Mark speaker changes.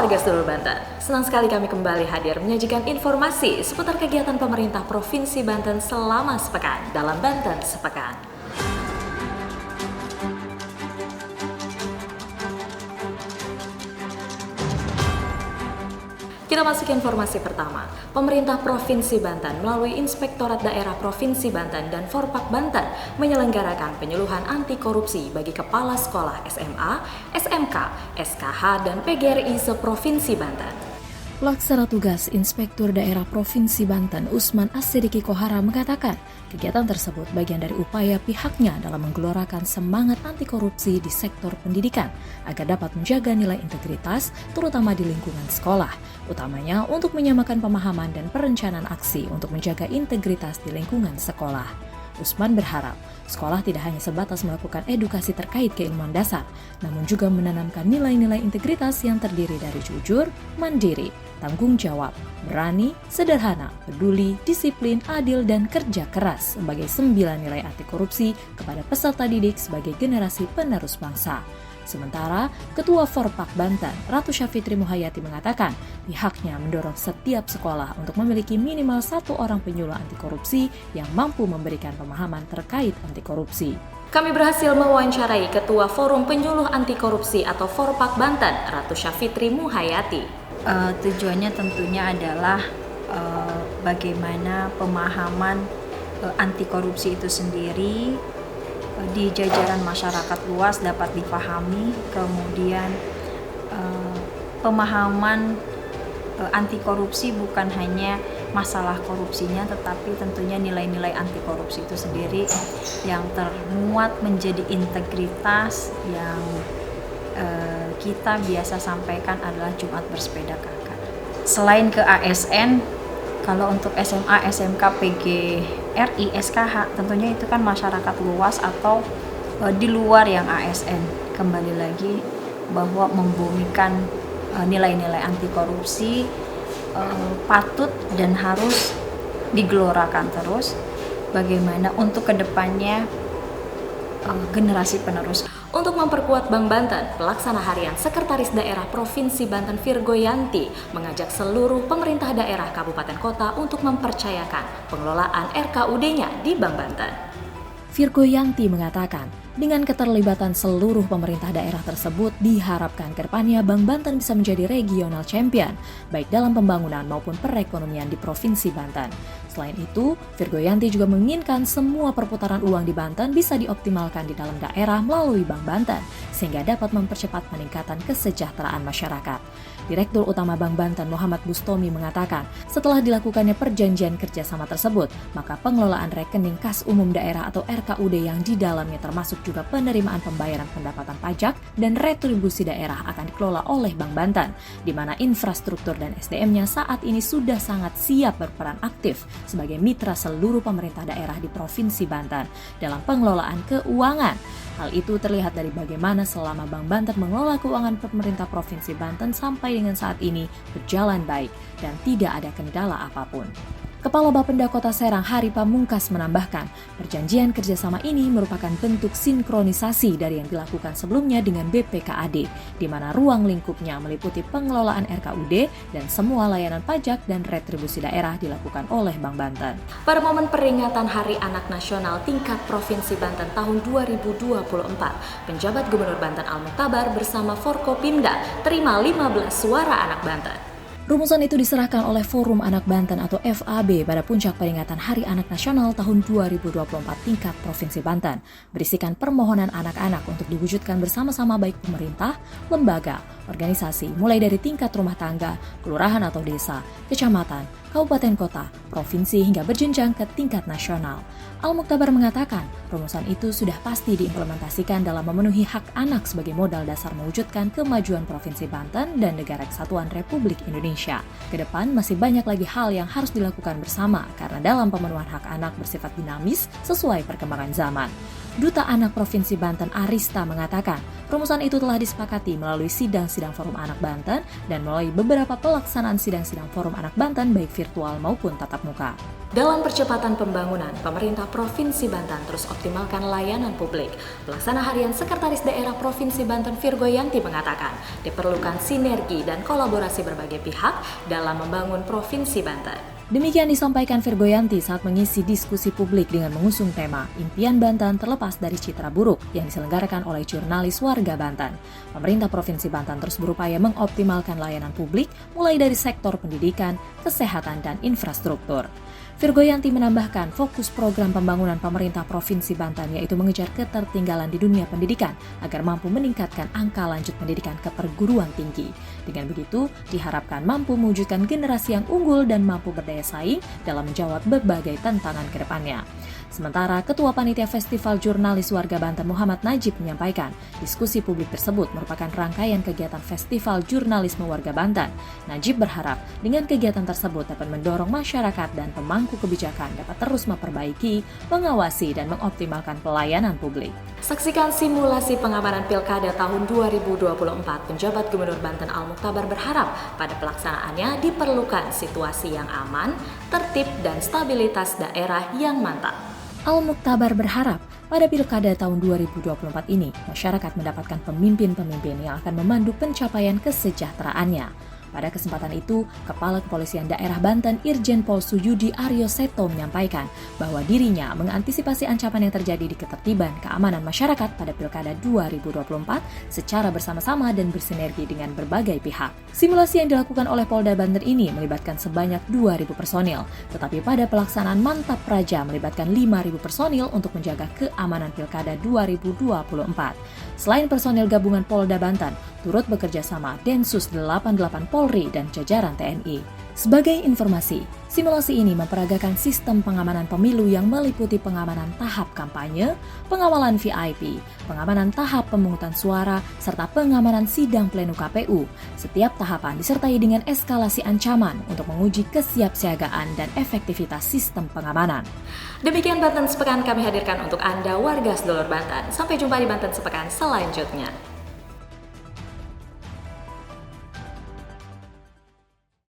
Speaker 1: warga seluruh Banten, senang sekali kami kembali hadir menyajikan informasi seputar kegiatan pemerintah Provinsi Banten selama sepekan dalam Banten Sepekan. Kita masuk ke informasi pertama. Pemerintah Provinsi Banten melalui Inspektorat Daerah Provinsi Banten dan Forpak Banten menyelenggarakan penyuluhan anti korupsi bagi kepala sekolah SMA, SMK, SKH, dan PGRI se-Provinsi Banten. Pelaksana tugas Inspektur Daerah Provinsi Banten Usman As-Sidiki Kohara mengatakan kegiatan tersebut bagian dari upaya pihaknya dalam menggelorakan semangat anti korupsi di sektor pendidikan agar dapat menjaga nilai integritas terutama di lingkungan sekolah, utamanya untuk menyamakan pemahaman dan perencanaan aksi untuk menjaga integritas di lingkungan sekolah. Usman berharap sekolah tidak hanya sebatas melakukan edukasi terkait keilmuan dasar, namun juga menanamkan nilai-nilai integritas yang terdiri dari jujur, mandiri, tanggung jawab, berani, sederhana, peduli, disiplin, adil, dan kerja keras sebagai 9 nilai anti korupsi kepada peserta didik sebagai generasi penerus bangsa. Sementara, Ketua Forpak Banten, Ratu Syafitri Muhayati mengatakan pihaknya mendorong setiap sekolah untuk memiliki minimal 1 orang penyuluh anti korupsi yang mampu memberikan pemahaman terkait anti korupsi. Kami berhasil mewawancarai Ketua Forum Penyuluh Anti Korupsi atau Forpak Banten, Ratu Syafitri Muhayati.
Speaker 2: Tujuannya tentunya adalah bagaimana pemahaman anti korupsi itu sendiri di jajaran masyarakat luas dapat dipahami, kemudian pemahaman anti korupsi bukan hanya masalah korupsinya, tetapi tentunya nilai-nilai anti korupsi itu sendiri yang termuat menjadi integritas yang kita biasa sampaikan adalah Jumat bersepeda kakak. Selain ke ASN, kalau untuk SMA, SMK, PGRI, SKH, tentunya itu kan masyarakat luas atau di luar yang ASN. Kembali lagi bahwa membumikan nilai-nilai anti korupsi patut dan harus digelorakan terus. Bagaimana untuk kedepannya generasi penerus.
Speaker 1: Untuk memperkuat Bank Banten, Pelaksana Harian Sekretaris Daerah Provinsi Banten Virgo Yanti mengajak seluruh pemerintah daerah kabupaten kota untuk mempercayakan pengelolaan RKUD-nya di Bank Banten. Virgo Yanti mengatakan, dengan keterlibatan seluruh pemerintah daerah tersebut diharapkan kedepannya Bank Banten bisa menjadi regional champion, baik dalam pembangunan maupun perekonomian di Provinsi Banten. Selain itu, Virgo Yanti juga menginginkan semua perputaran uang di Banten bisa dioptimalkan di dalam daerah melalui Bank Banten, sehingga dapat mempercepat peningkatan kesejahteraan masyarakat. Direktur Utama Bank Banten Muhammad Bustomi mengatakan, setelah dilakukannya perjanjian kerjasama tersebut, maka pengelolaan rekening kas umum daerah atau RKUD yang di dalamnya termasuk juga penerimaan pembayaran pendapatan pajak dan retribusi daerah akan dikelola oleh Bank Banten, di mana infrastruktur dan SDM-nya saat ini sudah sangat siap berperan aktif sebagai mitra seluruh pemerintah daerah di Provinsi Banten dalam pengelolaan keuangan. Hal itu terlihat dari bagaimana selama Bank Banten mengelola keuangan pemerintah Provinsi Banten sampai dengan saat ini berjalan baik dan tidak ada kendala apapun. Kepala Bapenda Kota Serang Hari Pamungkas menambahkan, perjanjian kerjasama ini merupakan bentuk sinkronisasi dari yang dilakukan sebelumnya dengan BPKAD, di mana ruang lingkupnya meliputi pengelolaan RKUD dan semua layanan pajak dan retribusi daerah dilakukan oleh Bank Banten. Pada momen peringatan Hari Anak Nasional tingkat Provinsi Banten tahun 2024, penjabat Gubernur Banten Al-Muktabar bersama Forkopimda terima 15 suara anak Banten. Rumusan itu diserahkan oleh Forum Anak Banten atau FAB pada puncak peringatan Hari Anak Nasional tahun 2024 tingkat Provinsi Banten, berisikan permohonan anak-anak untuk diwujudkan bersama-sama baik pemerintah, lembaga, organisasi, mulai dari tingkat rumah tangga, kelurahan atau desa, kecamatan, kabupaten kota, provinsi hingga berjenjang ke tingkat nasional. Al-Muktabar mengatakan, rumusan itu sudah pasti diimplementasikan dalam memenuhi hak anak sebagai modal dasar mewujudkan kemajuan Provinsi Banten dan Negara Kesatuan Republik Indonesia. Kedepan masih banyak lagi hal yang harus dilakukan bersama karena dalam pemenuhan hak anak bersifat dinamis sesuai perkembangan zaman. Duta Anak Provinsi Banten Arista mengatakan, Perumusan itu telah disepakati melalui sidang-sidang Forum Anak Banten dan melalui beberapa pelaksanaan sidang-sidang Forum Anak Banten baik virtual maupun tatap muka. Dalam percepatan pembangunan, pemerintah Provinsi Banten terus optimalkan layanan publik. Pelaksana Harian Sekretaris Daerah Provinsi Banten Virgoyanti mengatakan, diperlukan sinergi dan kolaborasi berbagai pihak dalam membangun Provinsi Banten. Demikian disampaikan Virgoyanti saat mengisi diskusi publik dengan mengusung tema Impian Banten Terlepas dari Citra Buruk yang diselenggarakan oleh jurnalis warga Banten. Pemerintah Provinsi Banten terus berupaya mengoptimalkan layanan publik mulai dari sektor pendidikan, kesehatan, dan infrastruktur. Virgoyanti menambahkan fokus program pembangunan pemerintah Provinsi Banten yaitu mengejar ketertinggalan di dunia pendidikan agar mampu meningkatkan angka lanjut pendidikan ke perguruan tinggi. Dengan begitu, diharapkan mampu mewujudkan generasi yang unggul dan mampu berdaya saing dalam menjawab berbagai tantangan ke depannya. Sementara Ketua Panitia Festival Jurnalis Warga Banten Muhammad Najib menyampaikan, diskusi publik tersebut merupakan rangkaian kegiatan Festival Jurnalisme Warga Banten. Najib berharap dengan kegiatan tersebut dapat mendorong masyarakat dan pemangku kebijakan dapat terus memperbaiki, mengawasi, dan mengoptimalkan pelayanan publik. Saksikan simulasi pengamanan Pilkada tahun 2024. Penjabat Gubernur Banten Al-Mukhtabar berharap pada pelaksanaannya diperlukan situasi yang aman, tertib, dan stabilitas daerah yang mantap. Al-Mukhtabar berharap pada Pilkada tahun 2024 ini, masyarakat mendapatkan pemimpin-pemimpin yang akan memandu pencapaian kesejahteraannya. Pada kesempatan itu, Kepala Kepolisian Daerah Banten Irjen Pol Suyudi Aryo Seto menyampaikan bahwa dirinya mengantisipasi ancaman yang terjadi di ketertiban keamanan masyarakat pada Pilkada 2024 secara bersama-sama dan bersinergi dengan berbagai pihak. Simulasi yang dilakukan oleh Polda Banten ini melibatkan sebanyak 2.000 personil, tetapi pada pelaksanaan Mantap Praja melibatkan 5.000 personil untuk menjaga keamanan Pilkada 2024. Selain personil gabungan Polda Banten, turut bekerja sama Densus 88 Polri dan jajaran TNI. Sebagai informasi, simulasi ini memperagakan sistem pengamanan pemilu yang meliputi pengamanan tahap kampanye, pengawalan VIP, pengamanan tahap pemungutan suara, serta pengamanan sidang pleno KPU. Setiap tahapan disertai dengan eskalasi ancaman untuk menguji kesiapsiagaan dan efektivitas sistem pengamanan. Demikian Banten Sepekan kami hadirkan untuk Anda warga sedulur Banten. Sampai jumpa di Banten Sepekan selanjutnya.